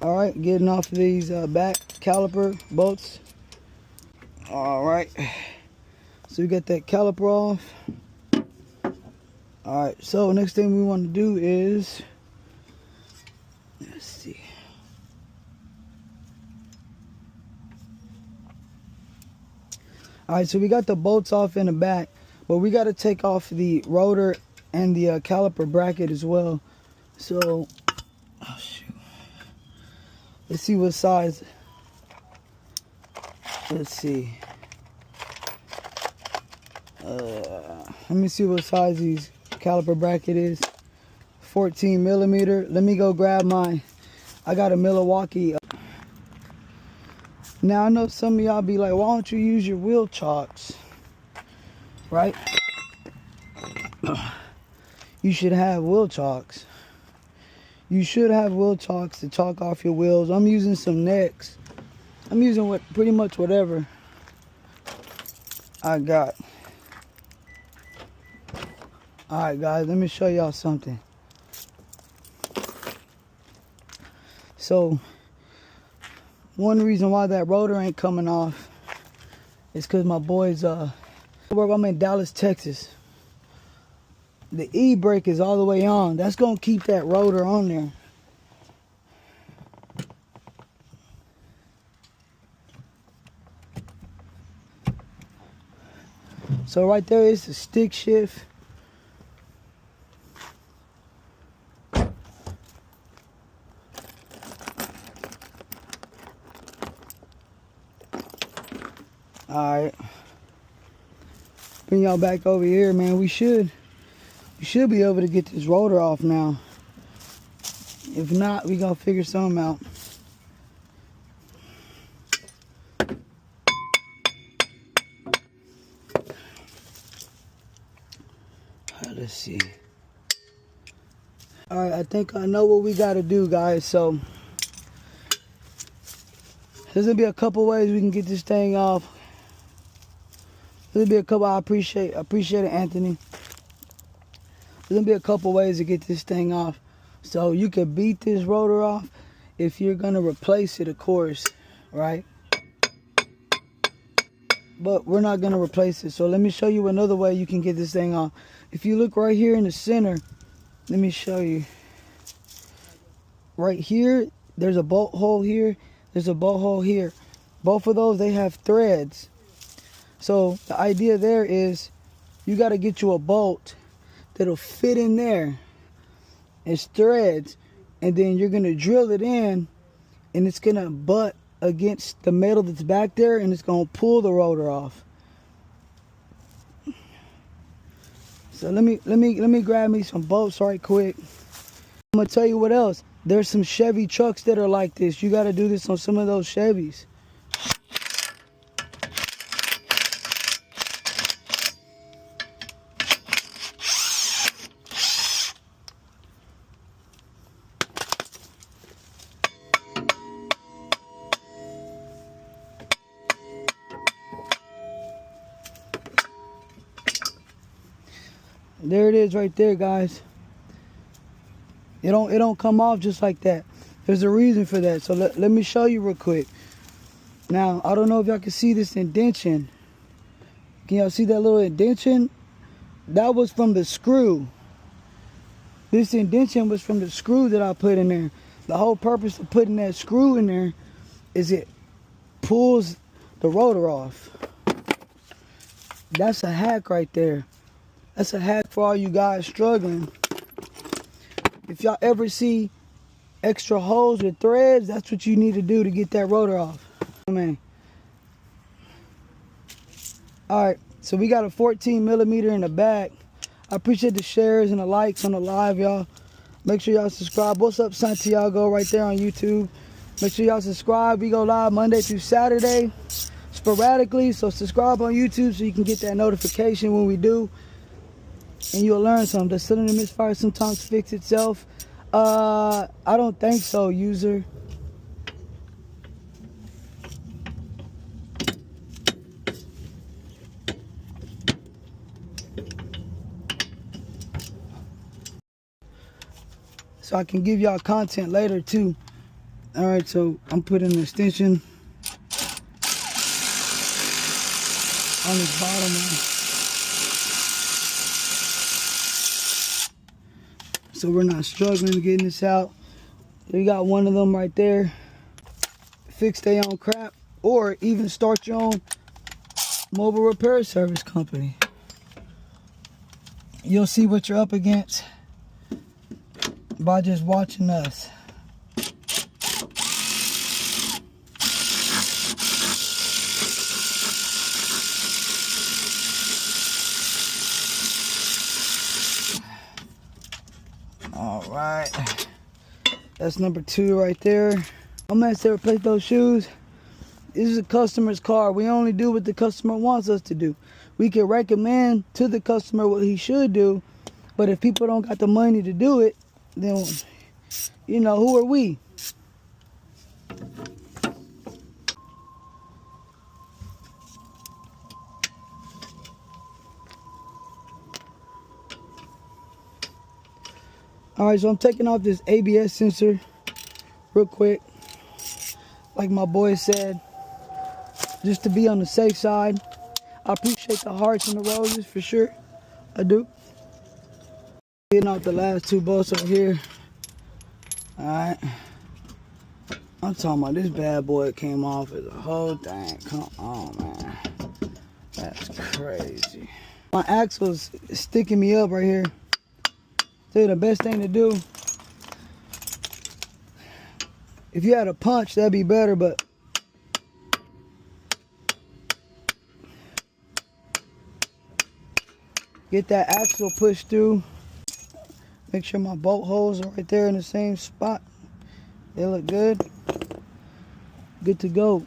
All right, getting off of these back caliper bolts. All right, so we got that caliper off. All right, so next thing we want to do is, let's see. All right, so we got the bolts off in the back, but we got to take off the rotor and the caliper bracket as well. So, oh shoot. Let's see what size. Let's see. Let me see what size these caliper bracket is. 14 millimeter. Let me go grab mine. I got a Milwaukee. Now I know some of y'all be like, why don't you use your wheel chocks? Right? You should have wheel chocks. You should have wheel chocks to chalk off your wheels. I'm using some necks. I'm using pretty much whatever I got. Alright guys, let me show y'all something. So, one reason why that rotor ain't coming off is because my boys, I'm in Dallas, Texas. The e-brake is all the way on. That's going to keep that rotor on there. So right there is the stick shift. Alright. Bring y'all back over here, man. We should be able to get this rotor off now. If not, we gonna figure something out. Let's see. Alright, I think I know what we gotta do, guys. So there's gonna be a couple ways we can get this thing off. There's gonna be a couple. I appreciate it, Anthony. There's gonna be a couple ways to get this thing off. So you can beat this rotor off if you're gonna replace it, of course, right? But we're not gonna replace it. So let me show you another way you can get this thing off. If you look right here in the center, let me show you. Right here, there's a bolt hole here. There's a bolt hole here. Both of those, they have threads. So the idea there is you got to get you a bolt that'll fit in there. It's threads, and then you're going to drill it in, and it's going to butt against the metal that's back there, and it's going to pull the rotor off. So let me grab me some bolts right quick. I'm going to tell you what else. There's some Chevy trucks that are like this. You got to do this on some of those Chevys. There it is right there, guys. It don't come off just like that. There's a reason for that. So let me show you real quick. Now, I don't know if y'all can see this indentation. Can y'all see that little indentation? That was from the screw. This indentation was from the screw that I put in there. The whole purpose of putting that screw in there is it pulls the rotor off. That's a hack right there. That's a hack for all you guys struggling. If y'all ever see extra holes with threads, that's what you need to do to get that rotor off. Man. Alright, so we got a 14 millimeter in the back. I appreciate the shares and the likes on the live, y'all. Make sure y'all subscribe. What's up, Santiago, right there on YouTube. Make sure y'all subscribe. We go live Monday through Saturday, sporadically. So subscribe on YouTube so you can get that notification when we do. And you'll learn something. Does cylinder misfire sometimes fix itself? I don't think so, user. So I can give y'all content later too. All right, so I'm putting an extension on this bottom one, so we're not struggling getting this out. You got one of them right there. Fix their own crap, or even start your own mobile repair service company. You'll see what you're up against by just watching us. All right, that's number 2 right there. I'm gonna say replace those shoes. This is a customer's car. We only do what the customer wants us to do. We can recommend to the customer what he should do, but if people don't got the money to do it, then, you know, who are we? All right, so I'm taking off this ABS sensor real quick, like my boy said, just to be on the safe side. I appreciate the hearts and the roses for sure. I do. Getting off the last 2 bolts over here. All right. I'm talking about this bad boy came off as a whole thing. Come on, man. That's crazy. My axle's sticking me up right here. Tell you the best thing to do, if you had a punch, that'd be better, but get that axle pushed through. Make sure my bolt holes are right there in the same spot. They look good. Good to go.